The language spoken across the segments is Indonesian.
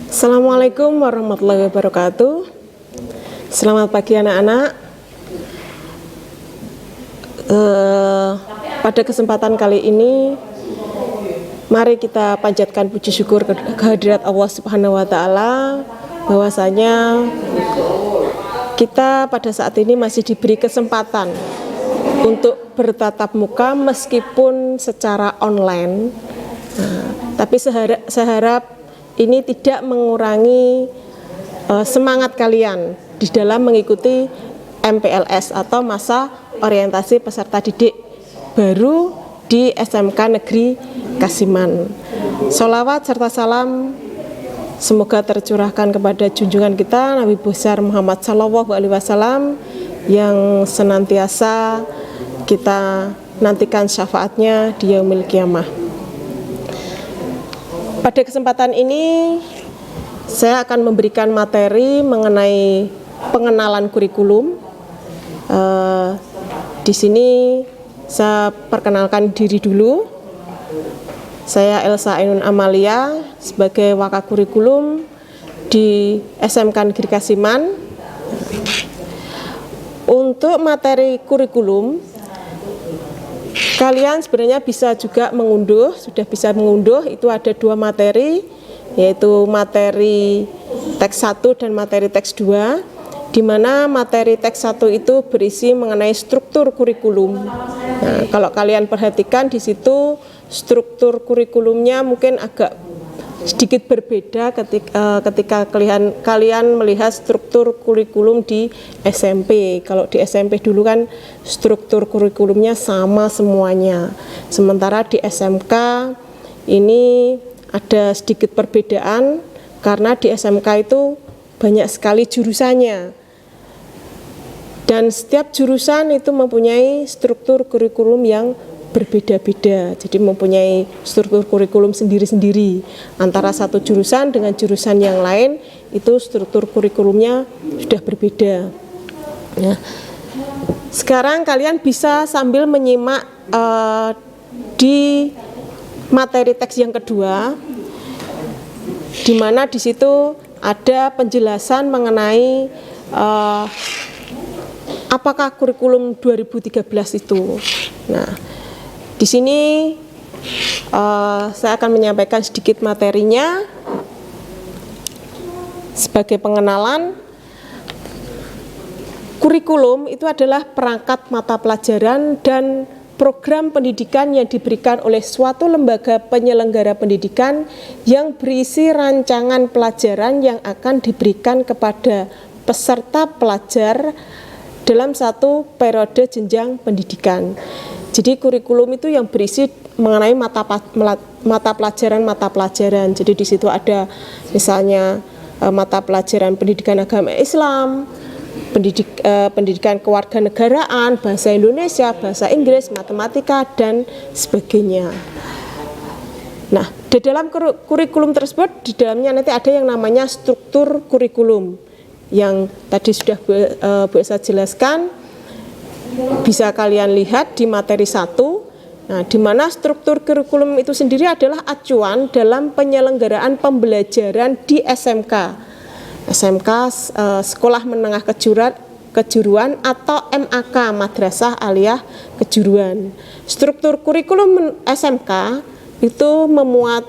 Assalamualaikum warahmatullahi wabarakatuh. Selamat pagi anak-anak. Pada kesempatan kali ini, mari kita panjatkan puji syukur kehadirat Allah Subhanahu wa Ta'ala, bahwasanya kita pada saat ini masih diberi kesempatan untuk bertatap muka meskipun secara online. Tapi saya harap ini tidak mengurangi semangat kalian di dalam mengikuti MPLS atau masa orientasi peserta didik baru di SMK Negeri Kasiman. Sholawat serta salam semoga tercurahkan kepada junjungan kita Nabi besar Muhammad SAW yang senantiasa kita nantikan syafaatnya di yaumil qiyamah. Pada kesempatan ini saya akan memberikan materi mengenai pengenalan kurikulum. Di sini saya perkenalkan diri dulu. Saya Elsa Ainun Amalia sebagai Wakakurikulum di SMK Negeri Kasiman. Untuk materi kurikulum, kalian sebenarnya bisa juga sudah bisa mengunduh. Itu ada 2 materi, yaitu materi teks 1 dan materi teks 2, di mana materi teks 1 itu berisi mengenai struktur kurikulum. Nah, kalau kalian perhatikan di situ struktur kurikulumnya mungkin agak sedikit berbeda ketika kalian melihat struktur kurikulum di SMP. Kalau di SMP dulu kan struktur kurikulumnya sama semuanya. Sementara di SMK ini ada sedikit perbedaan karena di SMK itu banyak sekali jurusannya. Dan setiap jurusan itu mempunyai struktur kurikulum yang berbeda-beda, jadi mempunyai struktur kurikulum sendiri-sendiri. Antara satu jurusan dengan jurusan yang lain itu struktur kurikulumnya sudah berbeda. Nah, sekarang kalian bisa sambil menyimak di materi teks yang kedua, di mana di situ ada penjelasan mengenai apakah kurikulum 2013 itu. Nah, di sini saya akan menyampaikan sedikit materinya sebagai pengenalan. Kurikulum itu adalah perangkat mata pelajaran dan program pendidikan yang diberikan oleh suatu lembaga penyelenggara pendidikan yang berisi rancangan pelajaran yang akan diberikan kepada peserta pelajar dalam satu periode jenjang pendidikan. Jadi kurikulum itu yang berisi mengenai mata pelajaran. Jadi di situ ada misalnya mata pelajaran pendidikan agama Islam, pendidikan kewarganegaraan, bahasa Indonesia, bahasa Inggris, matematika, dan sebagainya. Nah, di dalam kurikulum tersebut, di dalamnya nanti ada yang namanya struktur kurikulum, yang tadi sudah Bu Esa jelaskan. Bisa kalian lihat di materi 1. Nah, di mana struktur kurikulum itu sendiri adalah acuan dalam penyelenggaraan pembelajaran di SMK. SMK Sekolah Menengah Kejuruan atau MAK Madrasah Aliyah Kejuruan. Struktur kurikulum SMK itu memuat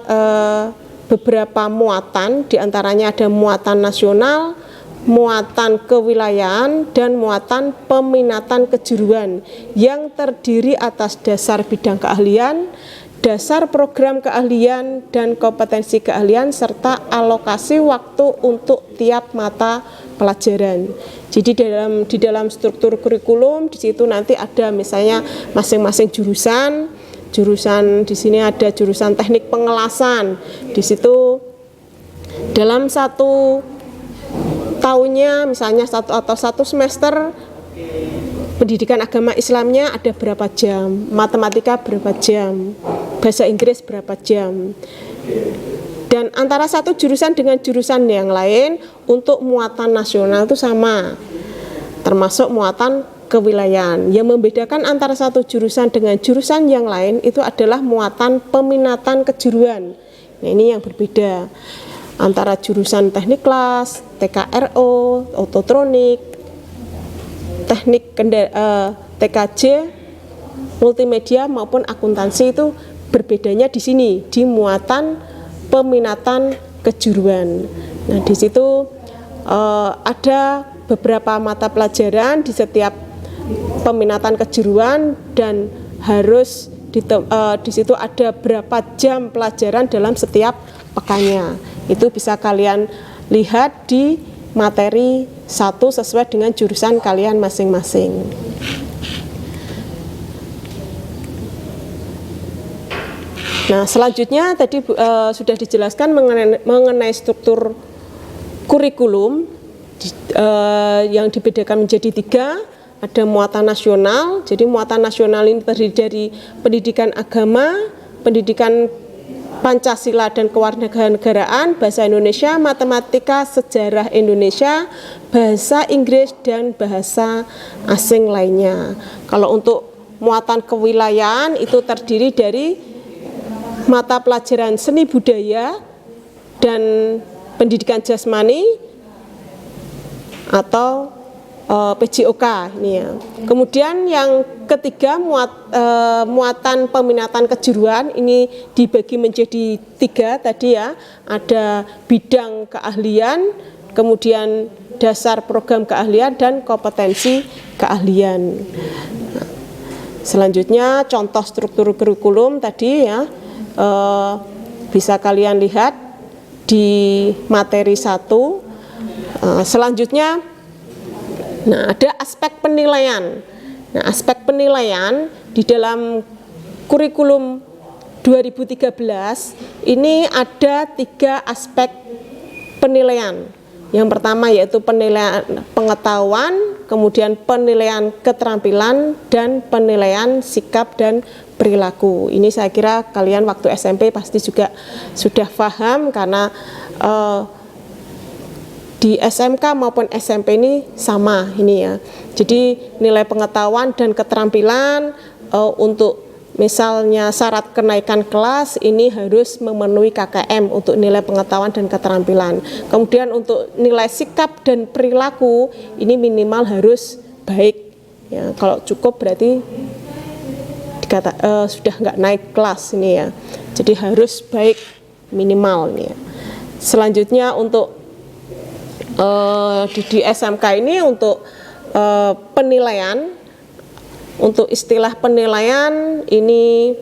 beberapa muatan, diantaranya ada muatan nasional, muatan kewilayahan, dan muatan peminatan kejuruan yang terdiri atas dasar bidang keahlian, dasar program keahlian, dan kompetensi keahlian, serta alokasi waktu untuk tiap mata pelajaran. Jadi di dalam struktur kurikulum di situ nanti ada misalnya masing-masing jurusan di sini ada jurusan teknik pengelasan. Di situ dalam satu tahunnya misalnya satu semester pendidikan agama Islamnya ada berapa jam, matematika berapa jam, bahasa Inggris berapa jam. Dan antara satu jurusan dengan jurusan yang lain untuk muatan nasional itu sama. termasuk muatan kewilayahan. Yang membedakan antara satu jurusan dengan jurusan yang lain itu adalah muatan peminatan kejuruan. Nah, ini yang berbeda antara jurusan teknik kelas, TKRO, ototronik, teknik TKJ, multimedia maupun akuntansi, itu berbedanya di sini di muatan peminatan kejuruan. Nah, di situ ada beberapa mata pelajaran di setiap peminatan kejuruan dan harus di situ ada berapa jam pelajaran dalam setiap pekannya. Itu bisa kalian lihat di materi 1 sesuai dengan jurusan kalian masing-masing. Nah, selanjutnya tadi sudah dijelaskan mengenai struktur kurikulum yang dibedakan menjadi 3. Ada muatan nasional. Jadi muatan nasional ini terdiri dari pendidikan agama, pendidikan Pancasila dan kewarganegaraan, bahasa Indonesia, matematika, sejarah Indonesia, bahasa Inggris, dan bahasa asing lainnya. Kalau untuk muatan kewilayahan itu terdiri dari mata pelajaran seni budaya dan pendidikan jasmani atau PJOK ini ya. Kemudian yang ketiga muatan peminatan kejuruan ini dibagi menjadi 3 tadi ya. Ada bidang keahlian, kemudian dasar program keahlian, dan kompetensi keahlian. Selanjutnya contoh struktur kurikulum tadi ya, bisa kalian lihat di materi 1. Selanjutnya, nah, ada aspek penilaian. Nah, aspek penilaian di dalam kurikulum 2013 ini ada 3 aspek penilaian. Yang pertama yaitu penilaian pengetahuan, kemudian penilaian keterampilan, dan penilaian sikap dan perilaku. Ini saya kira kalian waktu SMP pasti juga sudah paham karena di SMK maupun SMP ini sama ini ya. Jadi nilai pengetahuan dan keterampilan untuk misalnya syarat kenaikan kelas ini harus memenuhi KKM untuk nilai pengetahuan dan keterampilan. Kemudian untuk nilai sikap dan perilaku ini minimal harus baik. Ya, kalau cukup berarti sudah nggak naik kelas ini ya. Jadi harus baik minimal nih ya. Selanjutnya untuk di SMK ini untuk penilaian, untuk istilah penilaian ini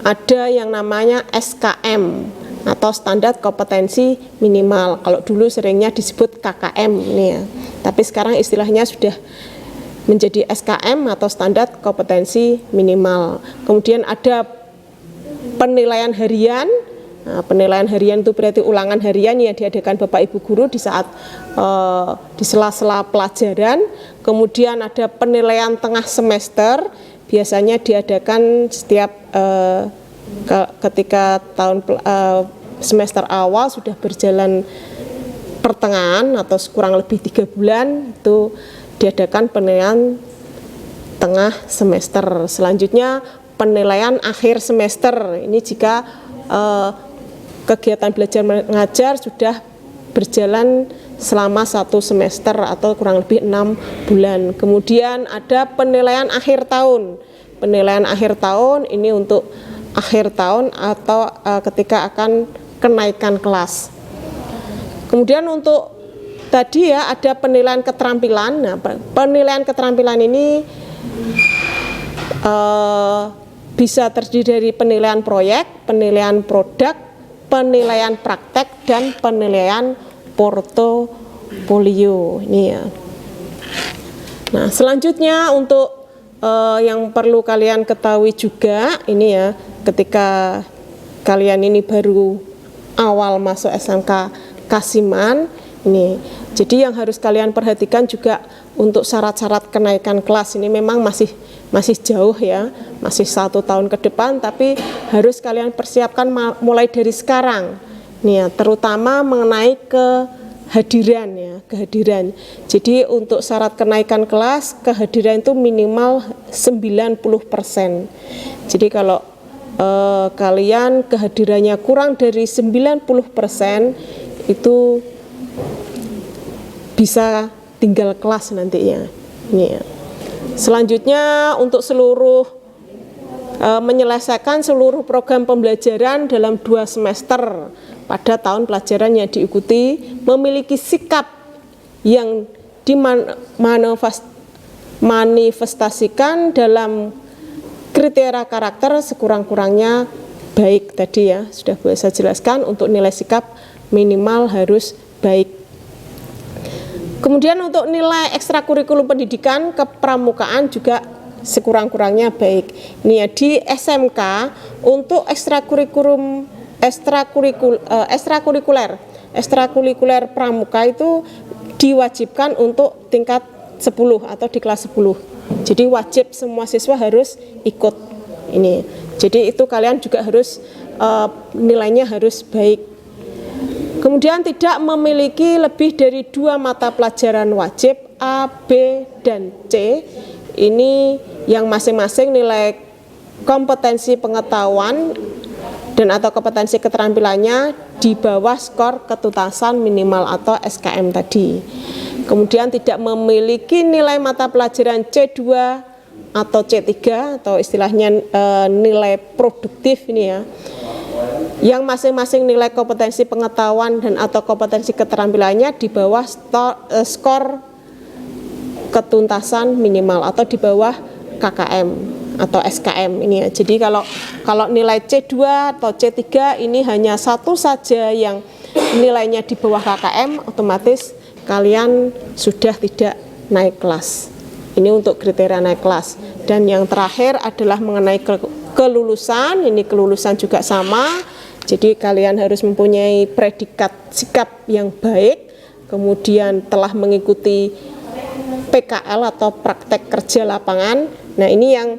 ada yang namanya SKM atau standar kompetensi minimal. Kalau dulu seringnya disebut KKM ini ya, tapi sekarang istilahnya sudah menjadi SKM atau standar kompetensi minimal. Kemudian ada penilaian harian. Nah, penilaian harian itu berarti ulangan harian yang diadakan Bapak Ibu guru di saat di sela-sela pelajaran. Kemudian ada penilaian tengah semester, biasanya diadakan setiap ketika tahun semester awal sudah berjalan pertengahan atau kurang lebih 3 bulan itu diadakan penilaian tengah semester. Selanjutnya penilaian akhir semester, ini jika kegiatan belajar mengajar sudah berjalan selama 1 semester atau kurang lebih 6 bulan. Kemudian ada penilaian akhir tahun. Penilaian akhir tahun ini untuk akhir tahun atau ketika akan kenaikan kelas. Kemudian untuk tadi ya ada penilaian keterampilan. Nah, penilaian keterampilan ini bisa terdiri dari penilaian proyek, penilaian produk, penilaian praktek, dan penilaian portofolio ini ya. Nah, selanjutnya untuk yang perlu kalian ketahui juga ini ya, ketika kalian ini baru awal masuk SMK Kasiman ini, jadi yang harus kalian perhatikan juga untuk syarat-syarat kenaikan kelas ini memang masih jauh ya, masih 1 tahun ke depan, tapi harus kalian persiapkan mulai dari sekarang nih ya, terutama mengenai kehadiran ya, kehadiran. Jadi untuk syarat kenaikan kelas, kehadiran itu minimal 90%. Jadi kalau kalian kehadirannya kurang dari 90%, itu bisa tinggal kelas nantinya. Ini ya. Selanjutnya untuk seluruh menyelesaikan seluruh program pembelajaran dalam 2 semester pada tahun pelajaran yang diikuti, memiliki sikap yang dimanifestasikan dalam kriteria karakter sekurang-kurangnya baik. Tadi ya sudah saya jelaskan, untuk nilai sikap minimal harus baik. Kemudian untuk nilai ekstrakurikulum pendidikan kepramukaan juga sekurang-kurangnya baik. Ini ya, di SMK untuk ekstrakurikuler pramuka itu diwajibkan untuk tingkat 10 atau di kelas 10. Jadi wajib semua siswa harus ikut ini. Jadi itu kalian juga harus nilainya harus baik. Kemudian tidak memiliki lebih dari 2 mata pelajaran wajib A, B, dan C. Ini yang masing-masing nilai kompetensi pengetahuan dan atau kompetensi keterampilannya di bawah skor ketuntasan minimal atau SKM tadi. Kemudian tidak memiliki nilai mata pelajaran C2 atau C3 atau istilahnya nilai produktif ini ya, yang masing-masing nilai kompetensi pengetahuan dan atau kompetensi keterampilannya di bawah skor ketuntasan minimal atau di bawah KKM atau SKM ini ya. Jadi kalau nilai C2 atau C3 ini hanya satu saja yang nilainya di bawah KKM, otomatis kalian sudah tidak naik kelas. Ini untuk kriteria naik kelas. Dan yang terakhir adalah mengenai kelulusan. Ini kelulusan juga sama. Jadi kalian harus mempunyai predikat sikap yang baik, kemudian telah mengikuti PKL atau praktek kerja lapangan. Nah, ini yang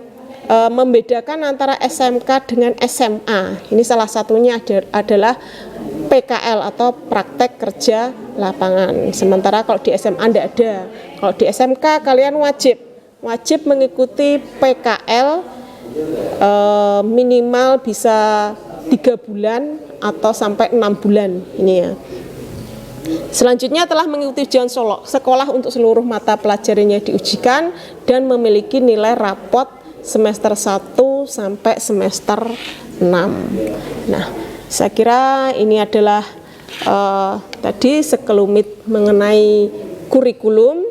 membedakan antara SMK dengan SMA. Ini salah satunya adalah PKL atau praktek kerja lapangan. Sementara kalau di SMA tidak ada. Kalau di SMK kalian wajib mengikuti PKL minimal bisa 3 bulan atau sampai 6 bulan ini ya. Selanjutnya telah mengikuti ujian sekolah untuk seluruh mata pelajarannya diujikan dan memiliki nilai rapot semester 1 sampai semester 6. Nah, saya kira ini adalah tadi sekelumit mengenai kurikulum.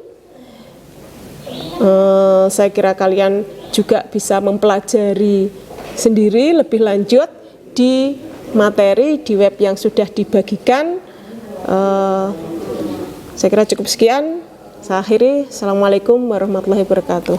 Saya kira kalian juga bisa mempelajari sendiri lebih lanjut di materi di web yang sudah dibagikan. Saya kira cukup sekian. Saya akhiri. Assalamualaikum warahmatullahi wabarakatuh.